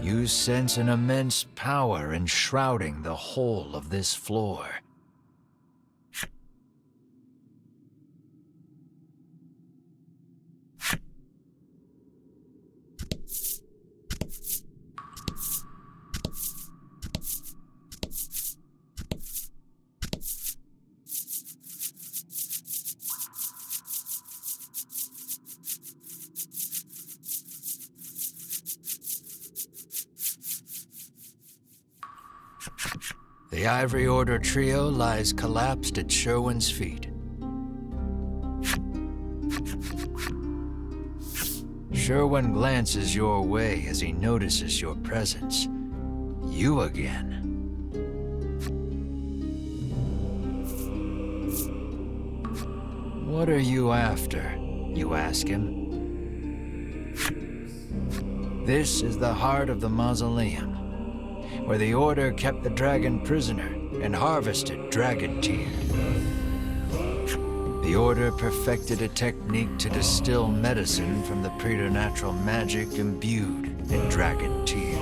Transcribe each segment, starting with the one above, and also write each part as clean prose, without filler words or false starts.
You sense an immense power enshrouding the whole of this floor. The Ivory Order trio lies collapsed at Sherwin's feet. Sherwin glances your way as he notices your presence. You again. What are you after? You ask him. This is the heart of the mausoleum, where the Order kept the dragon prisoner and harvested dragon tear. The Order perfected a technique to distill medicine from the preternatural magic imbued in dragon tear.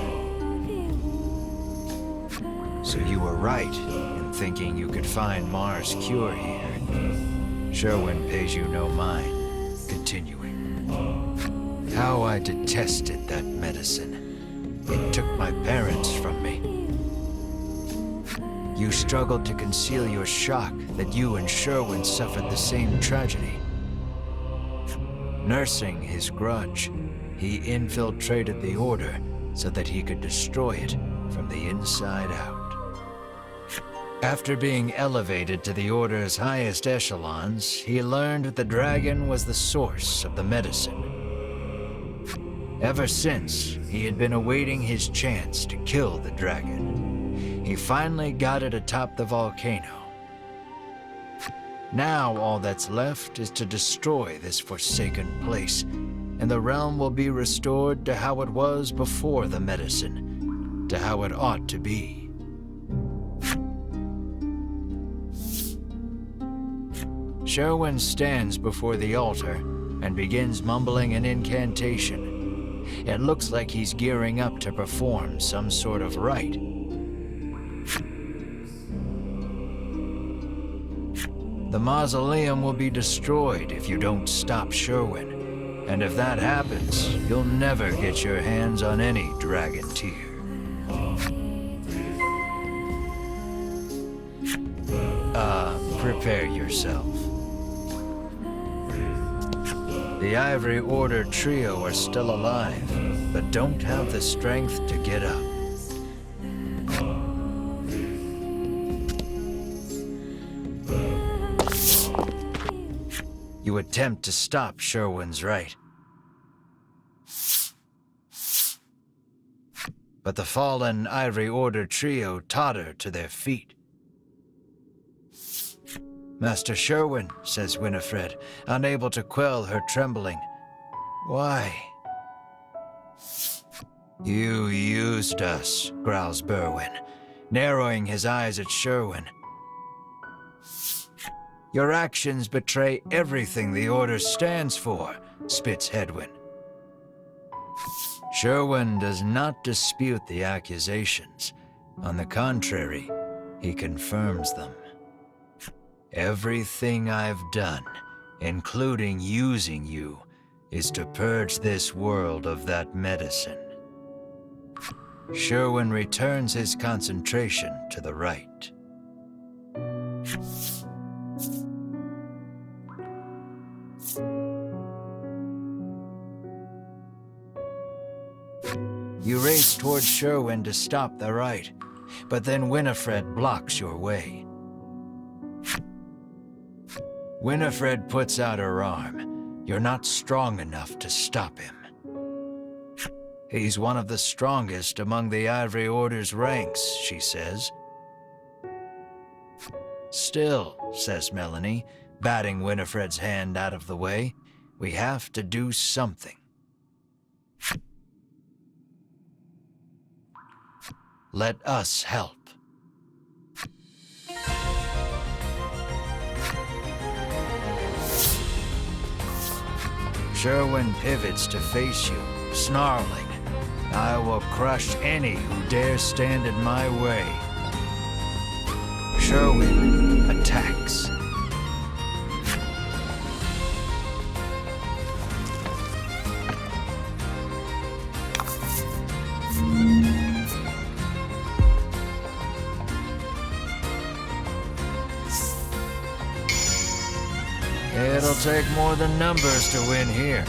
So you were right in thinking you could find Mars' cure here. Sherwin pays you no mind, continuing. How I detested that medicine. It took my parents from me. You struggled to conceal your shock that you and Sherwin suffered the same tragedy. Nursing his grudge, he infiltrated the Order so that he could destroy it from the inside out. After being elevated to the Order's highest echelons, he learned the dragon was the source of the medicine. Ever since, he had been awaiting his chance to kill the dragon. He finally got it atop the volcano. Now all that's left is to destroy this forsaken place, and the realm will be restored to how it was before the medicine, to how it ought to be. Sherwin stands before the altar and begins mumbling an incantation. It looks like he's gearing up to perform some sort of rite. The mausoleum will be destroyed if you don't stop Sherwin. And if that happens, you'll never get your hands on any dragon tear. Prepare yourself. The Ivory Order trio are still alive, but don't have the strength to get up. You attempt to stop Sherwin's rite. But the fallen Ivory Order trio totter to their feet. Master Sherwin, says Winifred, unable to quell her trembling. Why? You used us, growls Berwin, narrowing his eyes at Sherwin. Your actions betray everything the Order stands for, spits Hedwin. Sherwin does not dispute the accusations. On the contrary, he confirms them. Everything I've done, including using you, is to purge this world of that medicine. Sherwin returns his concentration to the right. You race toward Sherwin to stop the rite, but then Winifred blocks your way. Winifred puts out her arm. You're not strong enough to stop him. He's one of the strongest among the Ivory Order's ranks, she says. Still, says Melanie, batting Winifred's hand out of the way, we have to do something. Let us help. Sherwin pivots to face you, snarling. I will crush any who dare stand in my way. Sherwin attacks. It'll take more than numbers to win here.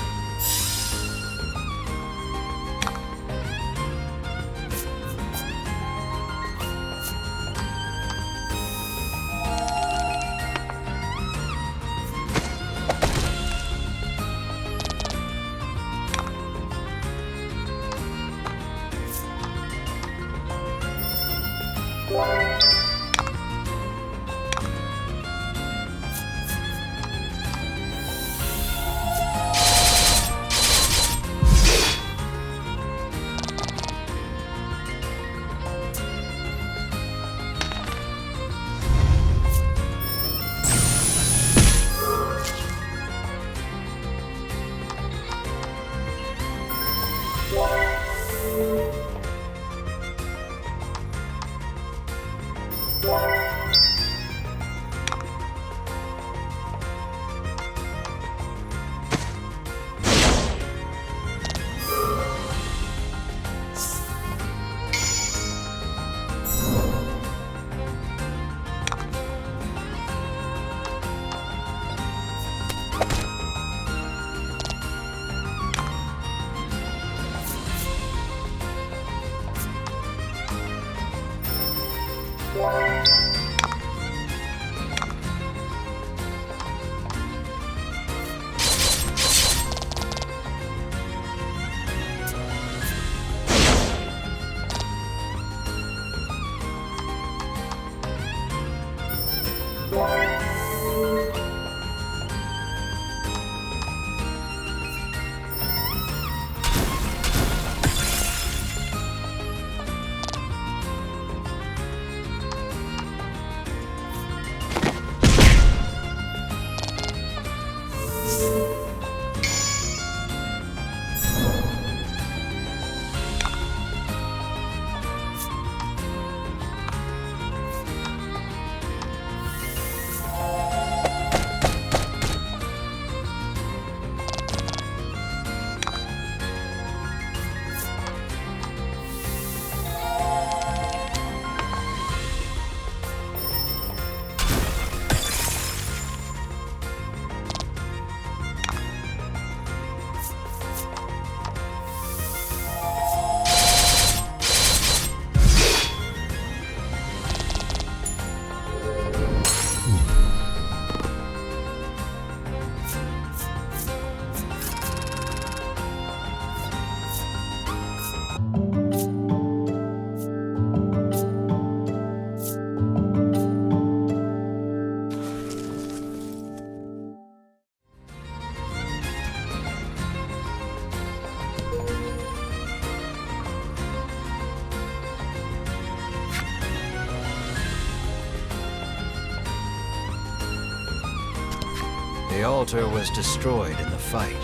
The altar was destroyed in the fight.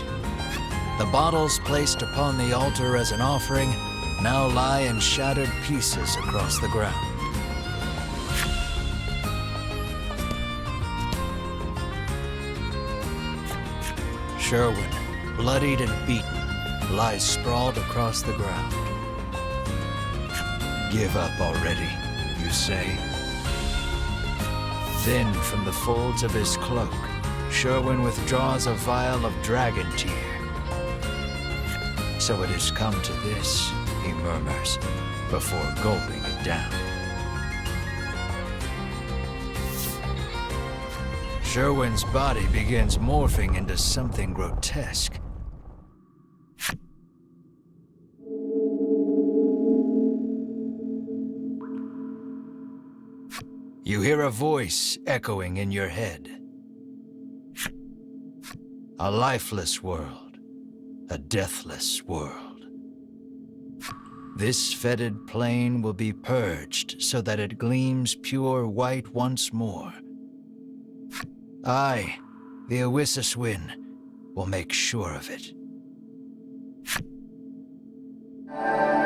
The bottles placed upon the altar as an offering now lie in shattered pieces across the ground. Sherwin, bloodied and beaten, lies sprawled across the ground. Give up already, you say? Then from the folds of his cloak, Sherwin withdraws a vial of dragon tear. So it has come to this, he murmurs, before gulping it down. Sherwin's body begins morphing into something grotesque. You hear a voice echoing in your head. A lifeless world, a deathless world. This fetid plain will be purged so that it gleams pure white once more. I, the Oisiswin, will make sure of it. 「 Win, will make sure of it. 」 Win, will make sure of it. 」 Win, will make sure of it. 」 Win, will make sure of it. 」 Win, will make sure of it. 」 Win, will make sure of it. 」 Win, will make sure of it. 」 Win, will make sure of it. 」 Win, will make sure of it. 「 Win, will make sure of it. 」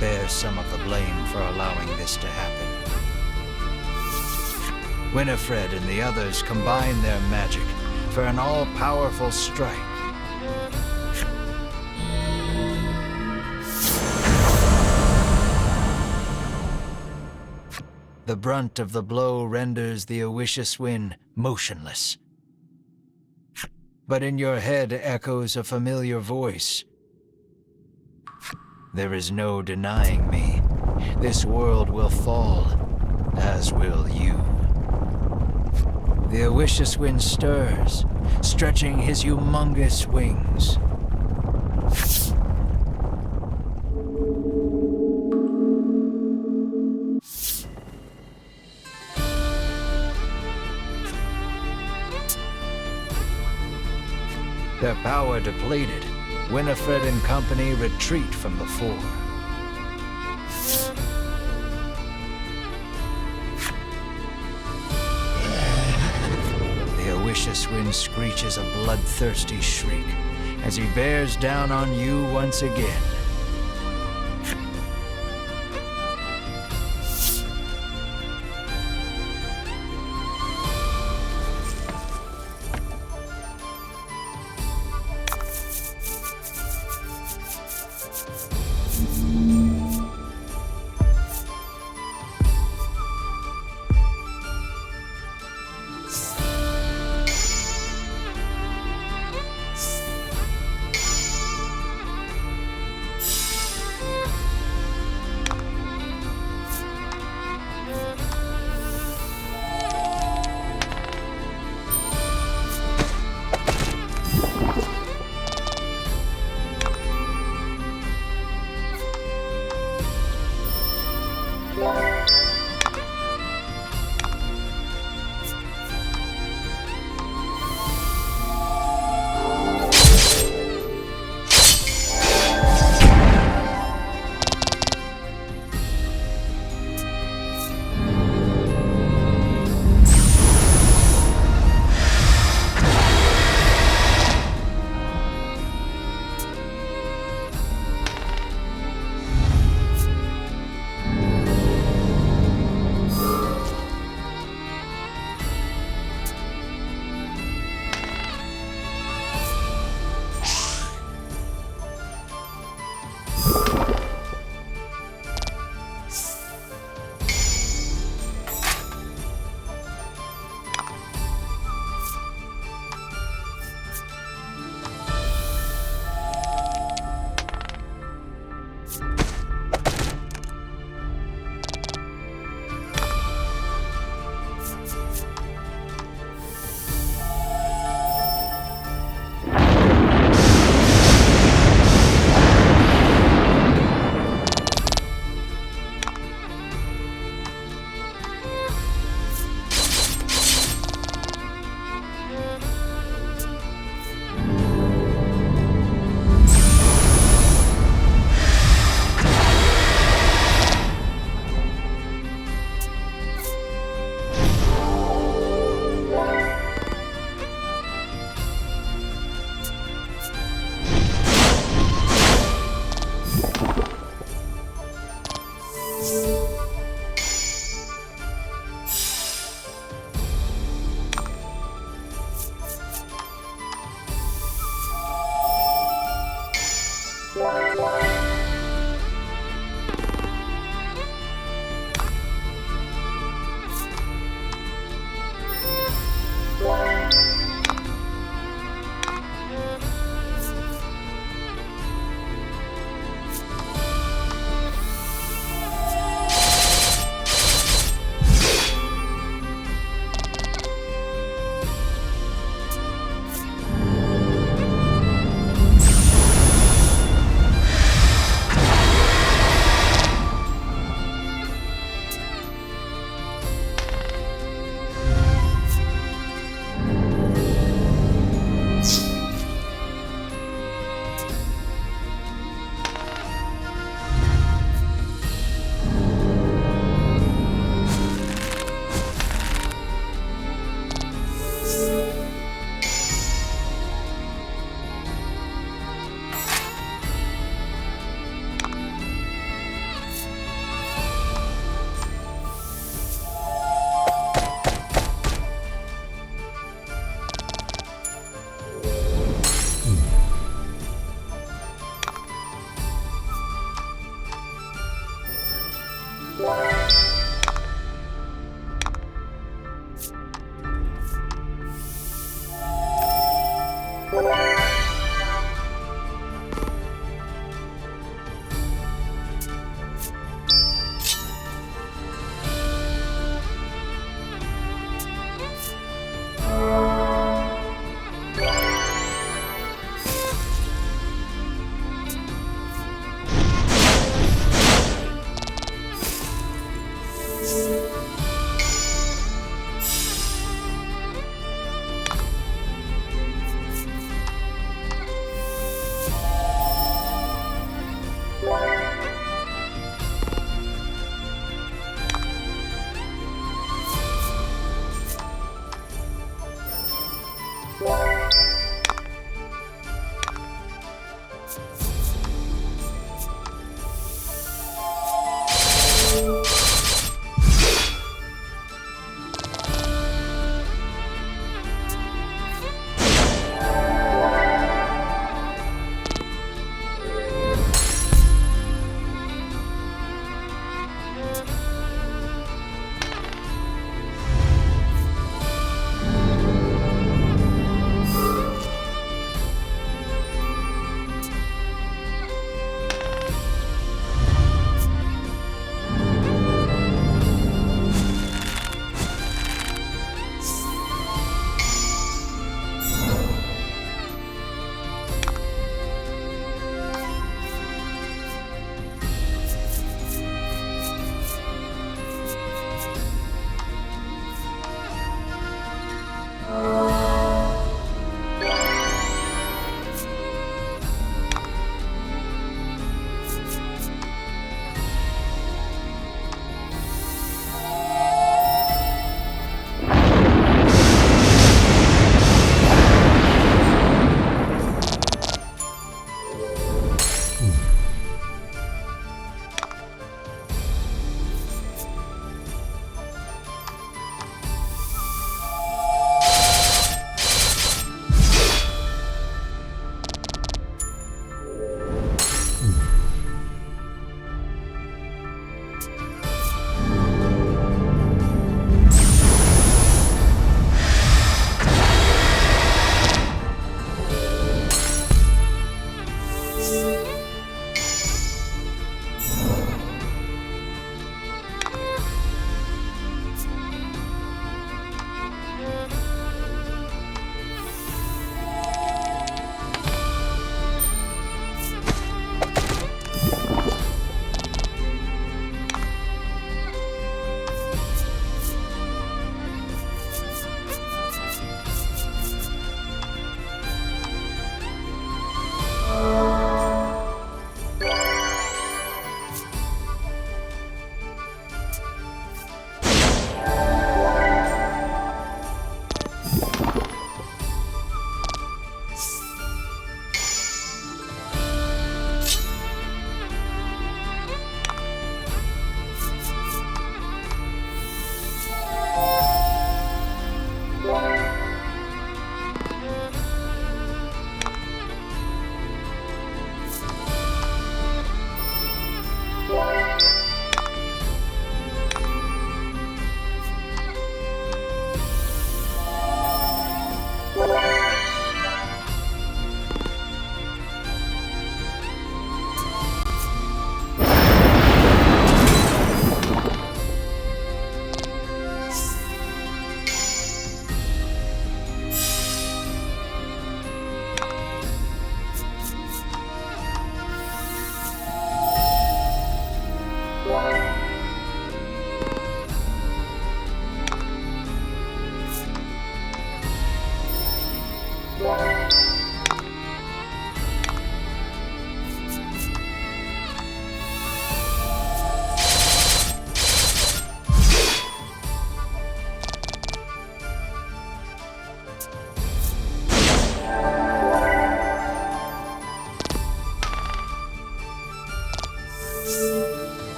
bears some of the blame for allowing this to happen. Winifred and the others combine their magic for an all-powerful strike. The brunt of the blow renders the Oishisuin motionless. But in your head echoes a familiar voice. There is no denying me. This world will fall, as will you. The Oishisuin stirs, stretching his humongous wings. Their power depleted, Winifred and company retreat from the fore. The Oishisuin screeches a bloodthirsty shriek as he bears down on you once again.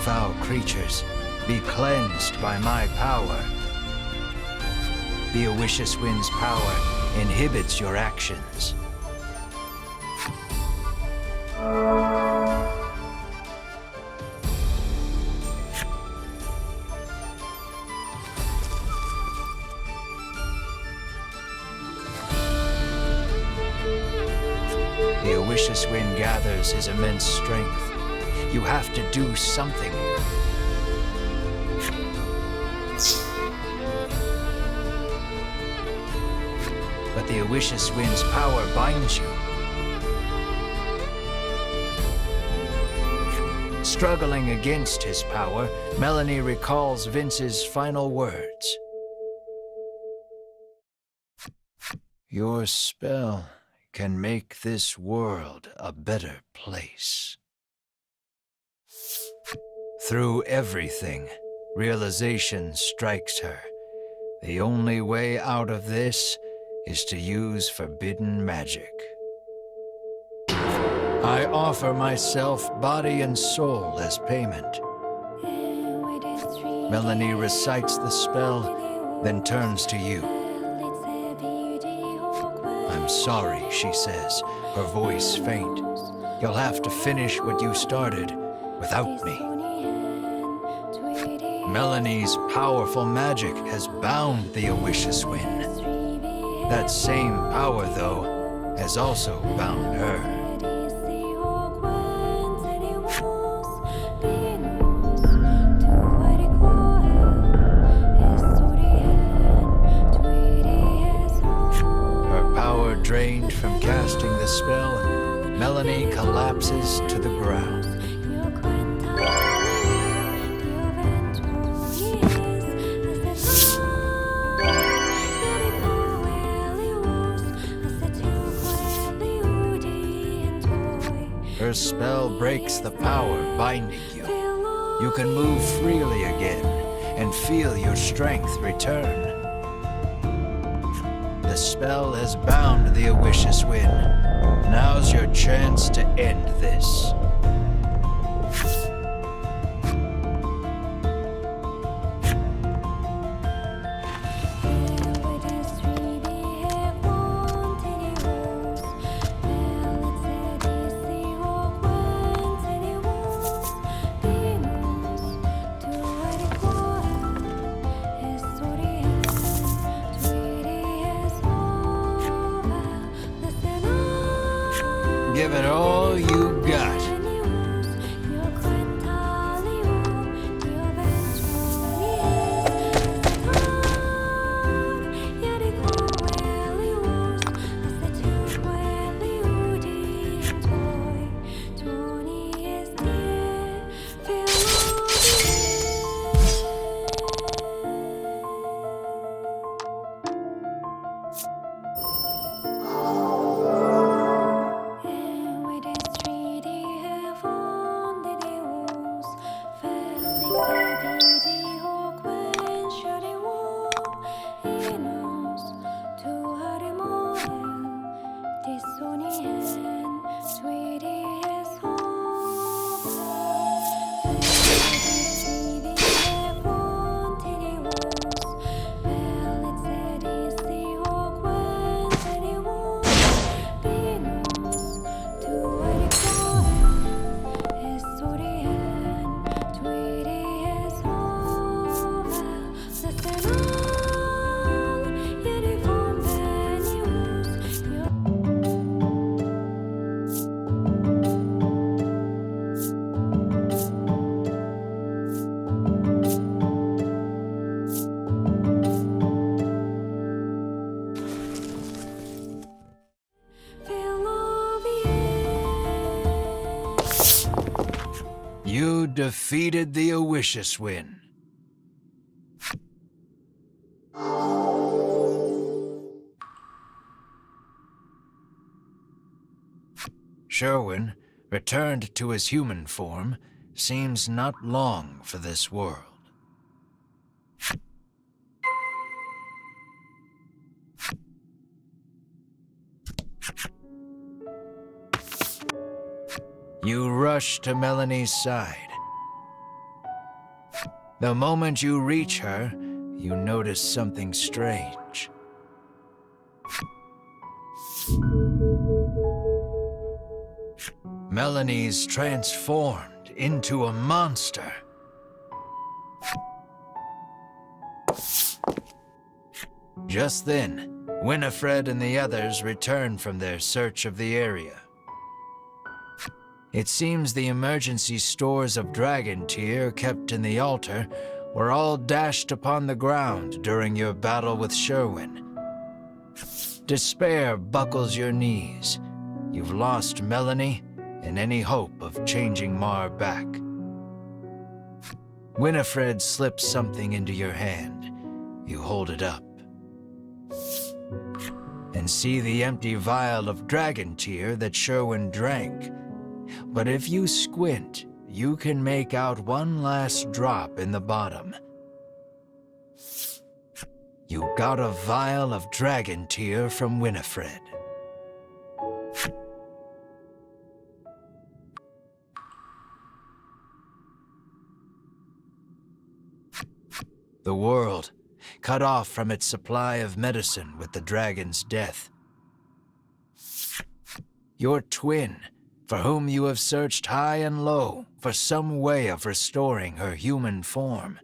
Foul creatures, be cleansed by my power. The Owicious Wind's power inhibits your actions. The Owicious Wind gathers his immense strength. You have to do something. But the Owicious Wind's power binds you. Struggling against his power, Melanie recalls Vince's final words. Your spell can make this world a better place. Through everything, realization strikes her. The only way out of this is to use forbidden magic. I offer myself, body and soul, as payment. Melanie recites the spell, then turns to you. I'm sorry, she says, her voice faint. You'll have to finish what you started without me. Melanie's powerful magic has bound the Owicious Wind. That same power, though, has also bound her. Her power drained from casting the spell, Melanie collapses to the ground. Her spell breaks the power binding you. You can move freely again and feel your strength return. The spell has bound the Owicious Wind. Now's your chance to end this. Give it all you got. You defeated the Owishiswin. Sherwin, returned to his human form, seems not long for this world. You rush to Melanie's side. The moment you reach her, you notice something strange. Melanie's transformed into a monster. Just then, Winifred and the others return from their search of the area. It seems the emergency stores of dragon tear kept in the altar were all dashed upon the ground during your battle with Sherwin. Despair buckles your knees. You've lost Melanie and any hope of changing Mar back. Winifred slips something into your hand. You hold it up and see the empty vial of dragon tear that Sherwin drank. But if you squint, you can make out one last drop in the bottom. You got a vial of dragon tear from Winifred. The world, cut off from its supply of medicine with the dragon's death. Your twin, for whom you have searched high and low for some way of restoring her human form.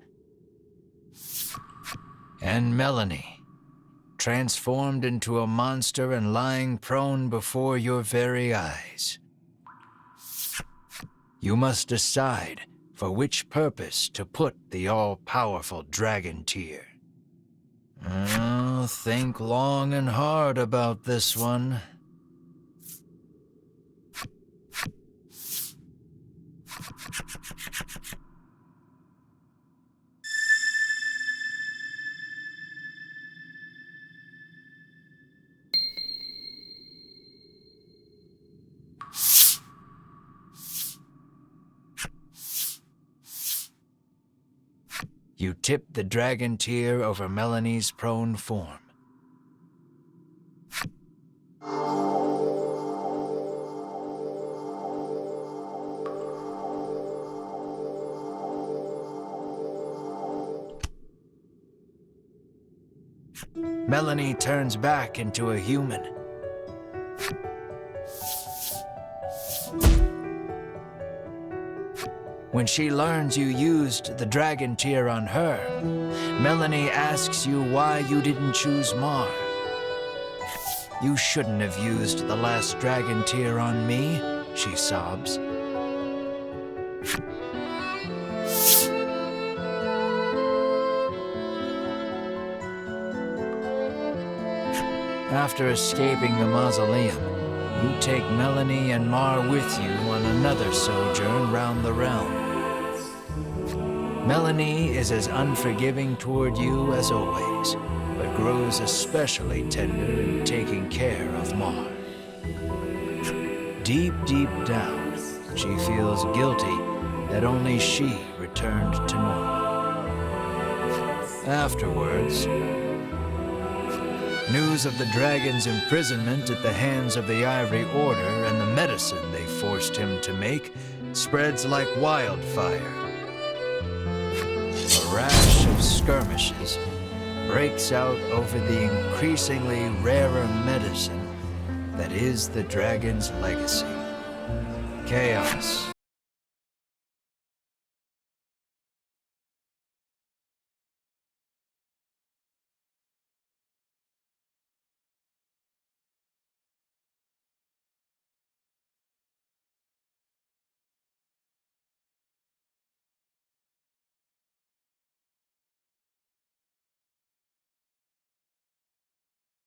And Melanie, transformed into a monster and lying prone before your very eyes. You must decide for which purpose to put the all-powerful dragon tear. Think long and hard about this one. You tip the dragon tear over Melanie's prone form. Melanie turns back into a human. When she learns you used the dragon tear on her, Melanie asks you why you didn't choose Mar. You shouldn't have used the last dragon tear on me, she sobs. After escaping the mausoleum, you take Melanie and Mar with you on another sojourn round the realm. Melanie is as unforgiving toward you as always, but grows especially tender in taking care of Mar. Deep, deep down, she feels guilty that only she returned to normal. Afterwards, news of the dragon's imprisonment at the hands of the Ivory Order and the medicine they forced him to make spreads like wildfire. A rash of skirmishes breaks out over the increasingly rarer medicine that is the dragon's legacy. Chaos